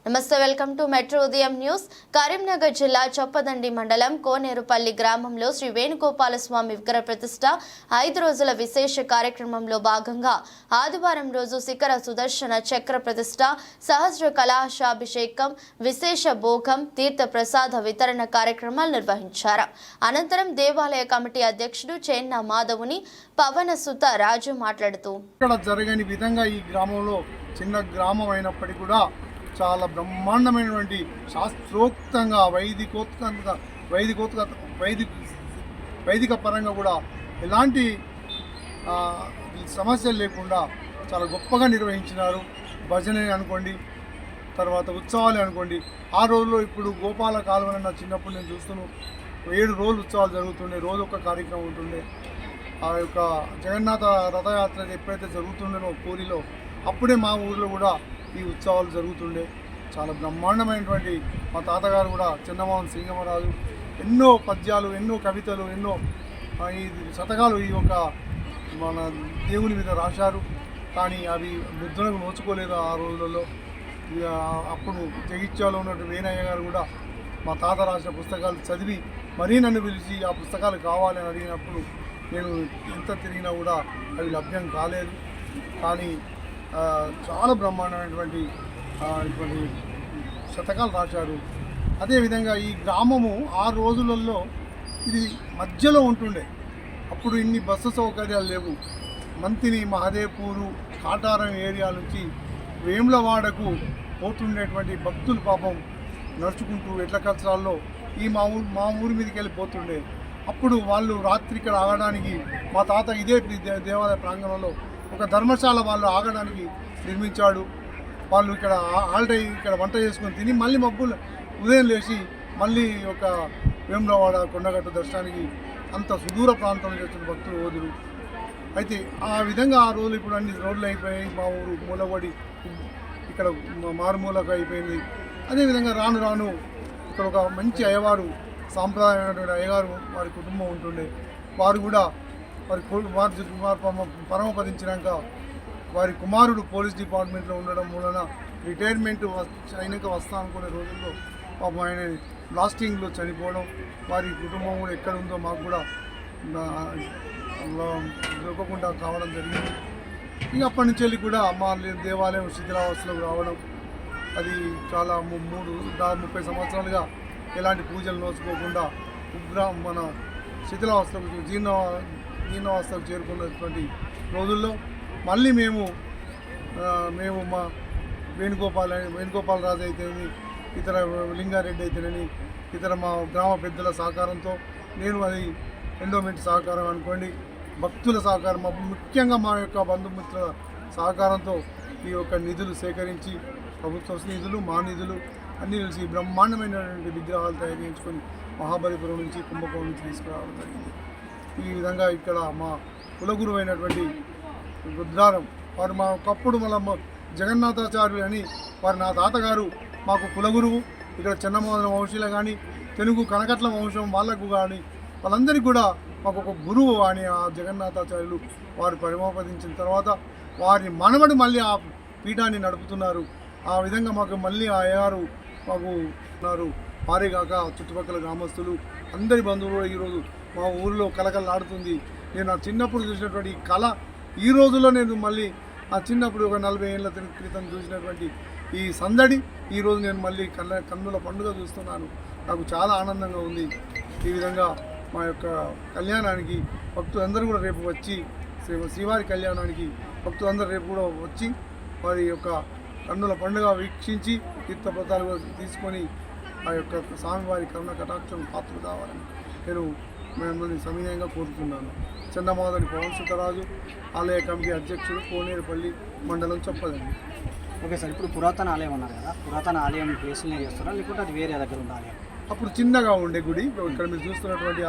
నమస్తే, welcome to metro ఉదయం news. Karimnagar జిల్లా చొప్పదండి మండలం కోనేరుపల్లి గ్రామంలో శ్రీ వేణుగోపాల స్వామి విగ్రహ ప్రతిష్ఠ 5 రోజుల విశేష కార్యక్రమంలో భాగంగా ఆదివారం రోజు శిఖర సుదర్శన చక్ర ప్రతిష్ఠ, సహస్ర కలశాభిషేకం, విశేష భోగం, తీర్థ ప్రసాద వితరణ కార్యక్రమాలు నిర్వహించారు. అనంతరం దేవాలయ కమిటీ అధ్యక్షుడు చెన్న మాధవుని పవన సుత రాజు మాట్లాడుతూ, ఇక్కడ జరగని విధంగా ఈ గ్రామంలో చిన్న గ్రామం అయినప్పటికీ కూడా చాలా బ్రహ్మాండమైనటువంటి శాస్త్రోక్తంగా వైదిక పరంగా కూడా ఎలాంటి సమస్యలు లేకుండా చాలా గొప్పగా నిర్వహించినారు. భజన అనుకోండి, తర్వాత ఉత్సవాలు అనుకోండి. ఆ రోజుల్లో ఇప్పుడు గోపాల కాలువని నా చిన్నప్పుడు నేను చూస్తున్నాను, 7 రోజులు ఉత్సవాలు జరుగుతుండే, రోజు ఒక కార్యక్రమం ఉంటుండే. ఆ యొక్క జగన్నాథ రథయాత్ర ఎప్పుడైతే జరుగుతుండేనో పూరిలో, అప్పుడే మా ఊరిలో కూడా ఈ ఉత్సవాలు జరుగుతుండే. చాలా బ్రహ్మాండమైనటువంటి మా తాతగారు కూడా చెన్నమోహన్ సింగమరాజు ఎన్నో పద్యాలు, ఎన్నో కవితలు, ఎన్నో ఈ శతకాలు ఈ యొక్క మన దేవుని మీద రాశారు. కానీ అవి ముద్రణకు నోచుకోలేదు ఆ రోజులలో. అప్పుడు జగిత్యాలో ఉన్నటువంటి వేణయ్య గారు కూడా మా తాత రాసిన పుస్తకాలు చదివి మరీ నన్ను పిలిచి ఆ పుస్తకాలు కావాలని అడిగినప్పుడు నేను ఎంత తిరిగినా కూడా అవి లభ్యం కాలేదు. కానీ చాలా బ్రహ్మాండమైనటువంటి శతకాలు రాశారు. అదేవిధంగా ఈ గ్రామము ఆ రోజులలో ఇది మధ్యలో ఉంటుండే. అప్పుడు ఇన్ని బస్సు సౌకర్యాలు లేవు. మంతిని, మహదేపూరు, కాటారం ఏరియా నుంచి వేములవాడకు పోతుండేటువంటి భక్తులు పాపం నడుచుకుంటూ ఎడ్ల కచ్చరాల్లో ఈ మా ఊరి మీదకి వెళ్ళిపోతుండే. అప్పుడు వాళ్ళు రాత్రి ఇక్కడ ఆగడానికి మా తాత ఇదే దేవాలయ ప్రాంగణంలో ఒక ధర్మశాల వాళ్ళు ఆగడానికి నిర్మించాడు. వాళ్ళు ఇక్కడ ఆల్రెడీ ఇక్కడ వంట చేసుకొని తిని మళ్ళీ మబ్బులు ఉదయం లేచి మళ్ళీ ఒక వేములవాడ కొండగట్టు దర్శనానికి అంత సుదూర ప్రాంతం నుంచి వచ్చిన భక్తులు ఓదురు. అయితే ఆ విధంగా ఆ రోజులు ఇప్పుడు అన్ని రోడ్లు అయిపోయాయి. మా ఊరు మూలబడి ఇక్కడ మారుమూలకు అయిపోయింది. అదేవిధంగా రాను రాను ఇక్కడ ఒక మంచి అయ్యవారు, సాంప్రదాయమైనటువంటి అయ్యగారు వారి కుటుంబం ఉంటుండే. వారు కూడా వారి పరమపదించినాక వారి కుమారుడు పోలీస్ డిపార్ట్మెంట్లో ఉండడం మూలన రిటైర్మెంట్ అయినాక వస్తా అనుకునే రోజుల్లో పాపం ఆయన బ్లాస్టింగ్లో చనిపోవడం, వారి కుటుంబం కూడా ఎక్కడ ఉందో మాకు కూడా దొరకకుండా కావడం జరిగింది. ఇక అప్పటి నుంచి వెళ్ళి కూడా మా దేవాలయం శిథిలావస్థలోకి రావడం, అది చాలా 30 సంవత్సరాలుగా ఎలాంటి పూజలు నోచుకోకుండా మన శిథిలావస్థకు జీర్ణావస్థకు చేరుకున్నటువంటి రోజుల్లో మళ్ళీ మేము మా వేణుగోపాలరాజు అయితేనేమి, ఇతర లింగారెడ్డి అయితేనేమి, ఇతర మా గ్రామ పెద్దల సహకారంతో, నేను అది ఎండోమెంట్ సహకారం అనుకోండి, భక్తుల సహకారం, ముఖ్యంగా మా యొక్క బంధుమిత్రుల సహకారంతో ఈ యొక్క నిధులు సేకరించి ప్రభుత్వ నిధులు, మా నిధులు అన్నీ కలిసి బ్రహ్మాండమైనటువంటి విగ్రహాలు తయారు చేయించుకొని మహాబలిపురం నుంచి, కుంభకోణం నుంచి తీసుకురావడం జరిగింది. ఈ విధంగా ఇక్కడ మా కులగురువు అయినటువంటి రుద్రారం వారు మా ఒకప్పుడు మళ్ళీ జగన్నాథాచార్యులు అని వారు నా తాతగారు మాకు కులగురువు. ఇక్కడ చెన్నమోహన వంశీలు కానీ, తెలుగు కనకట్ల వంశం వాళ్ళకు కానీ వాళ్ళందరికీ కూడా మాకు ఒక గురువు అని ఆ జగన్నాథాచార్యులు వారు పరిమోపదించిన తర్వాత వారి మనవడు మళ్ళీ ఆ పీఠాన్ని నడుపుతున్నారు. ఆ విధంగా మాకు మళ్ళీ ఆ అయ్యారు మాకు ఉన్నారు. వారే కాక చుట్టుపక్కల గ్రామస్తులు అందరి బంధువులు ఈరోజు మా ఊరిలో కలకలలాడుతుంది. నేను ఆ చిన్నప్పుడు చూసినటువంటి కళ ఈ రోజుల్లో నేను మళ్ళీ ఆ చిన్నప్పుడు ఒక 40 ఏళ్ళ క్రితం చూసినటువంటి ఈ సందడి ఈరోజు నేను మళ్ళీ కన్నుల పండుగ చూస్తున్నాను. నాకు చాలా ఆనందంగా ఉంది. ఈ విధంగా మా యొక్క కళ్యాణానికి భక్తులందరూ కూడా రేపు వచ్చి, శ్రీవారి కళ్యాణానికి భక్తులందరూ రేపు కూడా వచ్చి వారి యొక్క కన్నుల పండుగ వీక్షించి తీర్థప్రతాలు తీసుకొని ఆ యొక్క స్వామివారి కరుణ కటాక్షం పాత్ర కావాలని నేను మిమ్మల్ని సమయంగా కోరుతున్నాను. చెన్నమాదని పవన్ సుతరాజు, ఆలయ కమిటీ అధ్యక్షుడు, కోనేరుపల్లి మండలం చొప్పదండి. ఓకే సార్, ఇప్పుడు పురాతన ఆలయం అన్నారు కదా, పురాతన ఆలయం ప్లేస్లో చేస్తారా లేకుంటే అది వేరే దగ్గర ఉండాలి? అప్పుడు చిన్నగా ఉండే గుడి, ఇక్కడ మీరు చూస్తున్నటువంటి